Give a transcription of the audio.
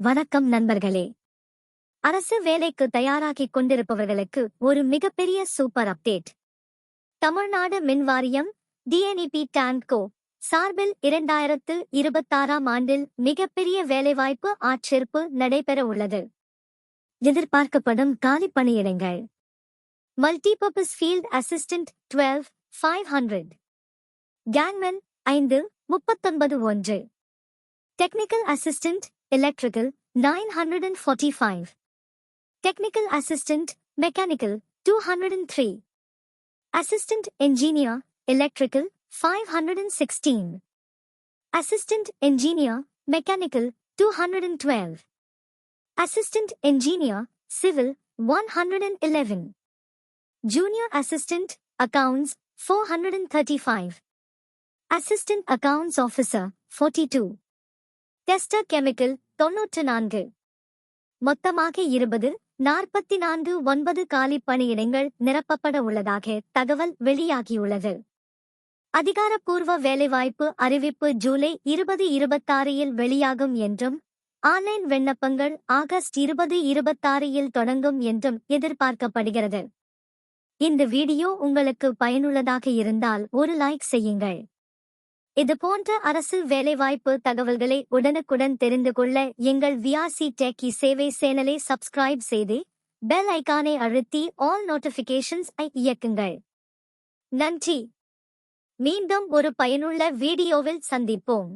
வணக்கம் நண்பர்களே. அரசு வேலைக்கு தயாராகிக் கொண்டிருப்பவர்களுக்கு ஒரு மிகப்பெரிய சூப்பர் அப்டேட். தமிழ்நாடு மின்வாரியம் டிஎன்இபி டான்கோ சார்பில் 2026ஆம் ஆண்டில் மிகப்பெரிய வேலைவாய்ப்பு ஆட்சேர்ப்பு நடைபெற உள்ளது. எதிர்பார்க்கப்படும் காலி பணியிடங்கள்: multipurpose field assistant 12,500, gangman 5, 39,1, technical assistant electrical 945, technical assistant mechanical 203, assistant engineer electrical 516, assistant engineer mechanical 212, assistant engineer civil 111, junior assistant accounts 435, assistant accounts officer 42, tester chemical 94. மொத்தமாக 44,9 காலி பணியிடங்கள் நிரப்பப்பட உள்ளதாக தகவல் வெளியாகியுள்ளது. அதிகாரப்பூர்வ வேலைவாய்ப்பு அறிவிப்பு ஜூலை 2026இல் வெளியாகும் என்றும், ஆன்லைன் விண்ணப்பங்கள் ஆகஸ்ட் 2026இல் தொடங்கும் என்றும் எதிர்பார்க்கப்படுகிறது. இந்த வீடியோ உங்களுக்கு பயனுள்ளதாக இருந்தால் ஒரு லைக் செய்யுங்கள். இதுபோன்ற அரசு வேலைவாய்ப்பு தகவல்களை உடனுக்குடன் தெரிந்து கொள்ள எங்கள் விஆர்சி டெக் சேவை சேனலை சப்ஸ்கிரைப் செய்து பெல் ஐகானை அழுத்தி ஆல் நோட்டிபிகேஷன்ஸ் ஐ இயக்குங்கள். நன்றி. மீண்டும் ஒரு பயனுள்ள வீடியோவில் சந்திப்போம்.